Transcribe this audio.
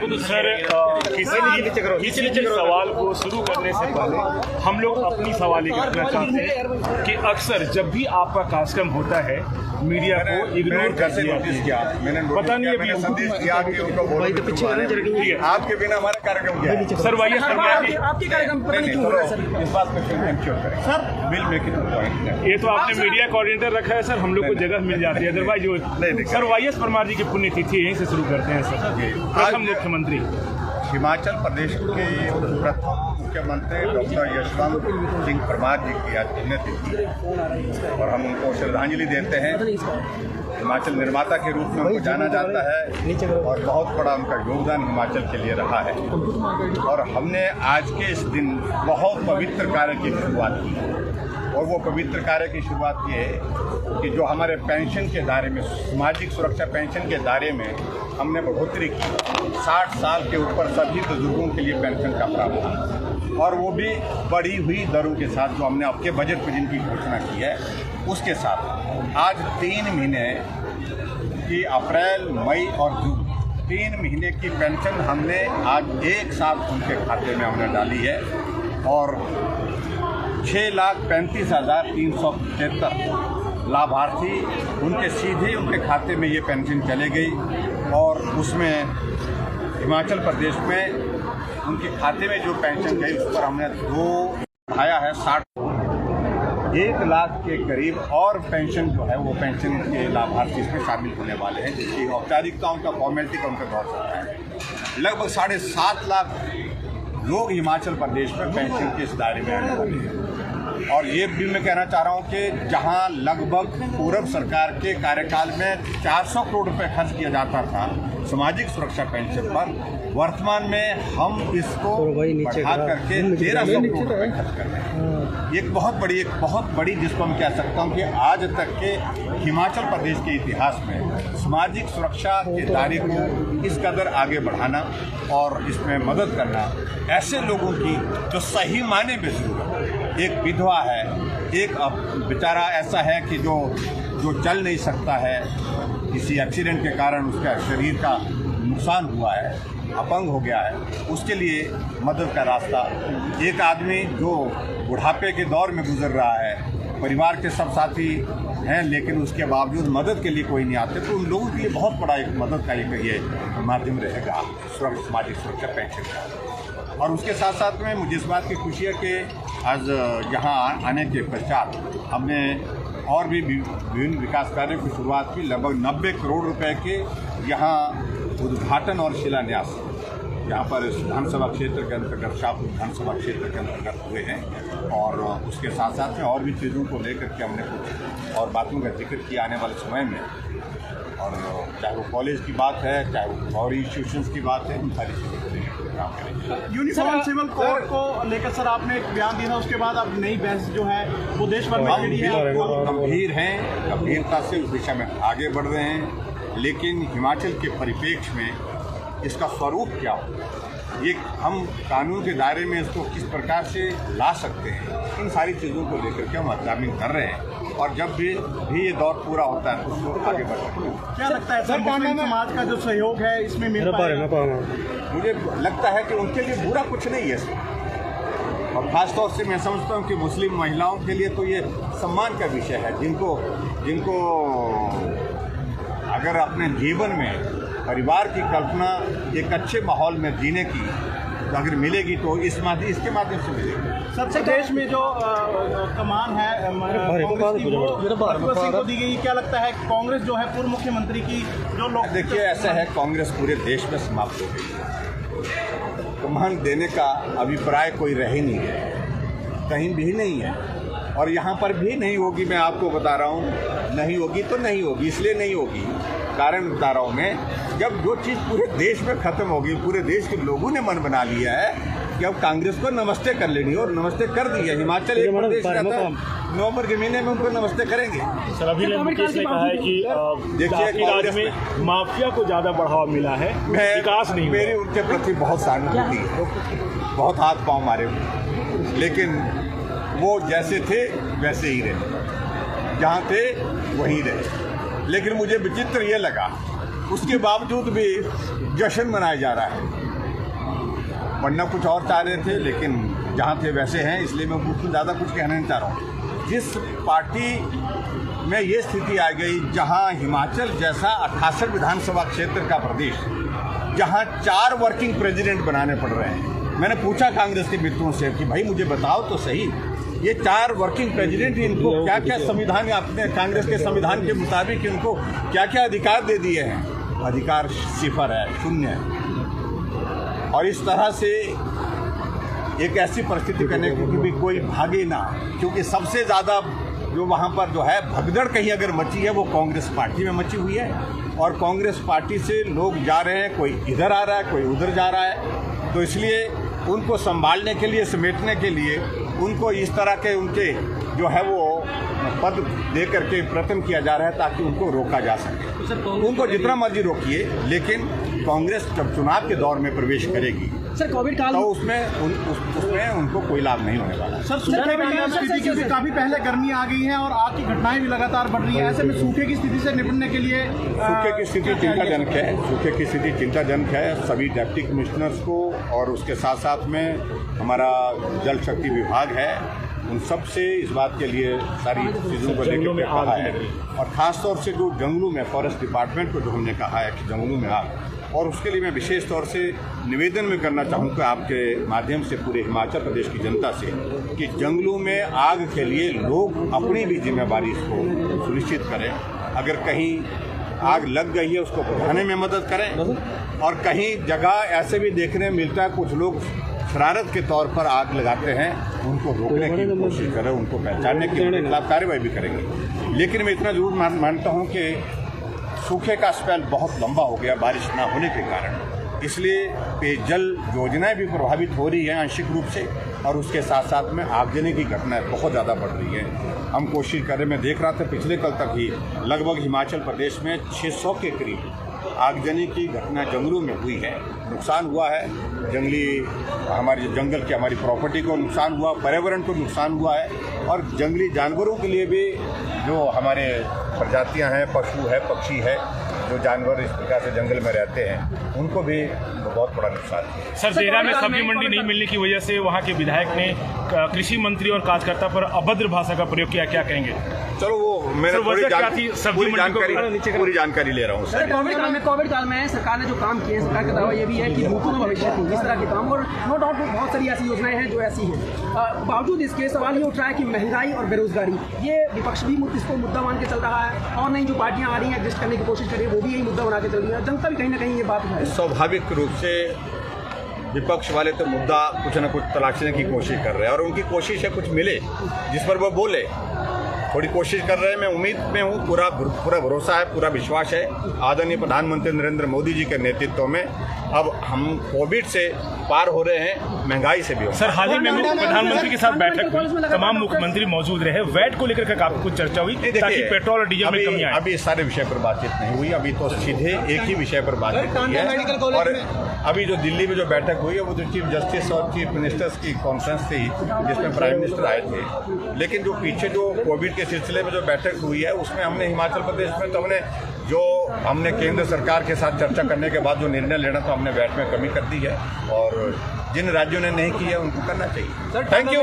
तो सर किसी भी सवाल को शुरू करने से पहले हम लोग अपनी सवाल करना चाहते हैं कि अक्सर जब भी आपका कार्यक्रम होता है मीडिया को इग्नोर कर दिया। पता नहीं अभी संदेश दिया कि उनको आपके बिना हमारा कार्यक्रम क्या है सर? वाइएस आपके कार्यक्रम पर नहीं क्यों हो रहा है सर? इस बात पर मेंशन करें sir. Will make it point. ये तो आपने मीडिया कोऑर्डिनेटर रखा है सर, हम लोग को जगह मिल जाती है अदरवाइज। सर वाईएस परमार जी की पुण्यतिथि यहीं से शुरू करते हैं सर। प्रथम मुख्यमंत्री हिमाचल प्रदेश के प्रथम मुख्यमंत्री डॉक्टर यशवंत सिंह परमार जी की आज पुण्यतिथि और हम उनको श्रद्धांजलि देते हैं। हिमाचल निर्माता के रूप में उनको जाना जाता है और बहुत बड़ा उनका योगदान हिमाचल के लिए रहा है। और हमने आज के इस दिन बहुत पवित्र कार्य की शुरुआत की और वो पवित्र कार्य की शुरुआत ये है कि जो हमारे पेंशन के दायरे में, सामाजिक सुरक्षा पेंशन के दायरे में हमने बढ़ोतरी की। 60 साल के ऊपर सभी बुजुर्गों के लिए पेंशन का प्रावधान और वो भी बढ़ी हुई दरों के साथ जो हमने आपके बजट में जिनकी घोषणा की है उसके साथ आज 3 महीने की अप्रैल, मई और जून 3 महीने की पेंशन हमने आज एक साथ उनके खाते में हमने डाली है और 6,35,375 लाभार्थी उनके सीधे उनके खाते में ये पेंशन चले गई और उसमें हिमाचल प्रदेश में उनके खाते में जो पेंशन गई उस पर हमने 2 बढ़ाया है 1 लाख के करीब और पेंशन जो है वो पेंशन के लाभार्थी इसमें शामिल होने वाले हैं जिसकी औपचारिकताओं का फॉर्मेलिटी का उनका दौर चल रहा है। लगभग 7.5 लाख लोग हिमाचल प्रदेश में पेंशन के इस दायरे में आने वाले हैं। और ये भी मैं कहना चाह रहा हूँ कि जहाँ लगभग पूर्व सरकार के कार्यकाल में 400 करोड़ रुपए खर्च किया जाता था सामाजिक सुरक्षा पेंशन पर, वर्तमान में हम इसको बढ़ा करके 1300 करोड़ रुपए खर्च कर रहे हैं। एक बहुत बड़ी जिसको हम कह सकता हूँ कि आज तक के हिमाचल प्रदेश के इतिहास में सामाजिक सुरक्षा के दायरे को इस कदर आगे बढ़ाना और इसमें मदद करना ऐसे लोगों की जो सही मायने में जरूरत, एक विधवा है, एक बेचारा ऐसा है कि जो चल नहीं सकता है, किसी एक्सीडेंट के कारण उसका शरीर का नुकसान हुआ है, अपंग हो गया है, उसके लिए मदद का रास्ता। एक आदमी जो बुढ़ापे के दौर में गुजर रहा है, परिवार के सब साथी हैं लेकिन उसके बावजूद मदद के लिए कोई नहीं आते, तो उन लोगों के लिए बहुत बड़ा एक मदद का ये माध्यम रहेगा सामाजिक सुरक्षा पेंशन का। और उसके साथ साथ में मुझे इस बात की खुशी है कि आज यहाँ आने के पश्चात हमने और भी विभिन्न विकास कार्यों की शुरुआत की। लगभग 90 करोड़ रुपए के यहाँ उद्घाटन और शिलान्यास यहाँ पर विधानसभा क्षेत्र के अंतर्गत, शाहपुर विधानसभा क्षेत्र के अंतर्गत हुए हैं। और उसके साथ साथ में और भी चीज़ों को लेकर के हमने कुछ और बातों का जिक्र किया आने वाले समय में। और चाहे वो कॉलेज की बात है, चाहे वो और इंस्टीट्यूशंस की बात है, उन सारी चीज़ों को लेकर काम करेंगे। यूनिफॉर्म सिविल कोड को लेकर सर आपने एक बयान दिया था, उसके बाद अब नई बहस जो है वो देश भर में छेड़ी है। गंभीर हैं, गंभीरता से उस दिशा में आगे बढ़ रहे हैं, लेकिन हिमाचल के परिप्रेक्ष्य में इसका स्वरूप क्या हो, ये हम कानून के दायरे में इसको किस प्रकार से ला सकते हैं, इन सारी चीज़ों को लेकर के हम एग्जामिन कर रहे हैं। और जब भी ये दौर पूरा होता है तो उसको आगे बढ़ सकते हैं। क्या लगता है सर, मुस्लिम समाज का जो सहयोग है इसमें मिल पाएगा? मुझे लगता है कि उनके लिए बुरा कुछ नहीं है और ख़ासतौर से मैं समझता हूँ कि मुस्लिम महिलाओं के लिए तो ये सम्मान का विषय है, जिनको अगर अपने जीवन में परिवार की कल्पना एक अच्छे माहौल में जीने की अगर मिलेगी तो इसके माध्यम से मिलेगी। सबसे देश में जो कमान है कांग्रेस की वो सिंह को दी गई। क्या लगता है कांग्रेस जो है पूर्व मुख्यमंत्री की जो लोग, देखिए ऐसा है, कांग्रेस पूरे देश में समाप्त हो गई। कमान देने का अभिप्राय कोई रह ही नहीं है, कहीं भी नहीं है और यहाँ पर भी नहीं होगी। मैं आपको बता रहा हूँ, नहीं होगी तो नहीं होगी, इसलिए नहीं होगी, कारण बता रहा हूँ मैं। जब जो चीज़ पूरे देश में ख़त्म होगी, पूरे देश के लोगों ने मन बना लिया है कि अब कांग्रेस को नमस्ते कर लेनी और नमस्ते कर दी है। हिमाचल एक प्रदेश रहता है, नवंबर के महीने में उनको नमस्ते करेंगे। सर अभी मुकेश ने कहा है कि देखिए राज्य में माफिया को ज़्यादा बढ़ावा मिला है, विकास नहीं। मेरी उनके प्रति बहुत सहानुभूति है, बहुत हाथ पाँव मारे, लेकिन वो जैसे थे वैसे ही रहे, जहाँ थे वहीं रहे। लेकिन मुझे विचित्र ये लगा उसके बावजूद भी जश्न मनाया जा रहा है। बनना कुछ और चाह रहे थे, लेकिन जहाँ थे वैसे हैं, इसलिए मैं कुछ ज़्यादा कुछ कहना नहीं चाह रहा हूँ। जिस पार्टी में ये स्थिति आ गई, जहाँ हिमाचल जैसा 68 विधानसभा क्षेत्र का प्रदेश, जहाँ 4 वर्किंग प्रेसिडेंट बनाने पड़ रहे हैं। मैंने पूछा कांग्रेस के मित्रों से कि भाई मुझे बताओ तो सही, ये 4 वर्किंग प्रेसिडेंट इनको क्या क्या संविधान, अपने कांग्रेस के संविधान के मुताबिक इनको क्या क्या अधिकार दे दिए हैं? अधिकार सिफर है, शून्य है। और इस तरह से एक ऐसी परिस्थिति करने की भी कोई भागे ना, क्योंकि सबसे ज़्यादा जो वहाँ पर जो है भगदड़ कहीं अगर मची है वो कांग्रेस पार्टी में मची हुई है। और कांग्रेस पार्टी से लोग जा रहे हैं, कोई इधर आ रहा है, कोई उधर जा रहा है। तो इसलिए उनको संभालने के लिए, समेटने के लिए उनको इस तरह के उनके जो है वो पद दे करके प्रयत्न किया जा रहा है ताकि उनको रोका जा सके। उनको जितना मर्जी रोकिए, लेकिन कांग्रेस जब चुनाव के दौर में प्रवेश करेगी सर कोविड काल तो उसमें उनको कोई लाभ नहीं होने वाला। सर स्थिति क्योंकि काफी पहले गर्मी आ गई है और आग की घटनाएं भी लगातार बढ़ रही है, ऐसे में सूखे की स्थिति से निपटने के लिए सूखे की स्थिति चिंताजनक है। सूखे की स्थिति चिंताजनक है। सभी डिप्टी कमिश्नर्स को और उसके साथ साथ में हमारा जल शक्ति विभाग है, उन सब से इस बात के लिए सारी चीज़ों को लेकर कहा है। और ख़ास तौर से जो जंगलों में, फॉरेस्ट डिपार्टमेंट को जो हमने कहा है कि जंगलों में आग, और उसके लिए मैं विशेष तौर से निवेदन में करना चाहूँगा आपके माध्यम से पूरे हिमाचल प्रदेश की जनता से कि जंगलों में आग के लिए लोग अपनी भी जिम्मेदारी इसको सुनिश्चित करें। अगर कहीं आग लग गई है उसको बुझाने में मदद करें। और कहीं जगह ऐसे भी देखने में मिलता है कुछ लोग शरारत के तौर पर आग लगाते हैं, उनको रोकने की कोशिश करें, उनको पहचानने के खिलाफ कार्रवाई भी करेंगे। लेकिन मैं इतना जरूर मानता हूँ कि सूखे का स्पेल बहुत लंबा हो गया बारिश ना होने के कारण, इसलिए पेयजल योजनाएं भी प्रभावित हो रही हैं आंशिक रूप से। और उसके साथ साथ में आगजनी की घटनाएं बहुत ज़्यादा बढ़ रही हैं। हम कोशिश कर रहे, मैं देख रहा था पिछले कल तक ही लगभग हिमाचल प्रदेश में 600 के करीब आगजनी की घटना जंगलों में हुई है। नुकसान हुआ है, जंगली हमारी जंगल की हमारी प्रॉपर्टी को नुकसान हुआ, पर्यावरण को नुकसान हुआ है। और जंगली जानवरों के लिए भी जो हमारे प्रजातियां हैं, पशु है, पक्षी है, जो जानवर इस प्रकार से जंगल में रहते हैं, उनको भी बहुत बड़ा नुकसान है। सर, देरा में सब्जी मंडी नहीं मिलने की वजह से वहाँ के विधायक ने कृषि मंत्री और कार्यकर्ता पर अभद्र भाषा का प्रयोग किया, क्या कहेंगे? चलो वो मैंने पूरी जानकारी ले रहा हूँ। सर कोविड काल में सरकार ने जो काम किए, सरकार का दावा ये भी है कि भूखों का भविष्य नहीं, इस तरह के काम। और नो डाउट बहुत सारी ऐसी योजनाएं हैं जो ऐसी हैं। बावजूद इसके सवाल ये उठ रहा है कि महंगाई और बेरोजगारी, ये विपक्ष भी इसको मुद्दा मान के चल रहा है, और नहीं जो पार्टियां आ रही हैं एडजस्ट करने की कोशिश कर रही है वो भी यही मुद्दा बना के चल रही है। जनता भी कहीं ना कहीं ये बात है। स्वाभाविक रूप से विपक्ष वाले तो मुद्दा कुछ न कुछ तलाशने की कोशिश कर रहे हैं, और उनकी कोशिश है कुछ मिले जिस पर वो बोले। थोड़ी कोशिश कर रहे हैं, मैं उम्मीद में हूँ, पूरा भरोसा है, पूरा विश्वास है आदरणीय प्रधानमंत्री नरेंद्र मोदी जी के नेतृत्व में। अब हम कोविड से पार हो रहे हैं, महंगाई से भी। सर, हाल ही में प्रधानमंत्री के साथ बैठक हुई, तमाम मुख्यमंत्री मौजूद रहे, वैट को लेकर काफी कुछ चर्चा हुई ताकि पेट्रोल और डीजल में कमी आए। अभी इस सारे विषय पर बातचीत नहीं हुई, अभी तो सीधे एक ही विषय पर बातचीत हुई है। और अभी जो दिल्ली में जो बैठक हुई है वो जो चीफ जस्टिस और चीफ मिनिस्टर्स की कॉन्फ्रेंस थी, जिसमें प्राइम मिनिस्टर आए थे। लेकिन जो पीछे जो कोविड के सिलसिले में जो बैठक हुई है उसमें हमने हिमाचल प्रदेश में तो हमने केंद्र सरकार के साथ चर्चा करने के बाद जो निर्णय लेना था, हमने वैट में कमी कर दी है। और जिन राज्यों ने नहीं किया उनको करना चाहिए। Thank you.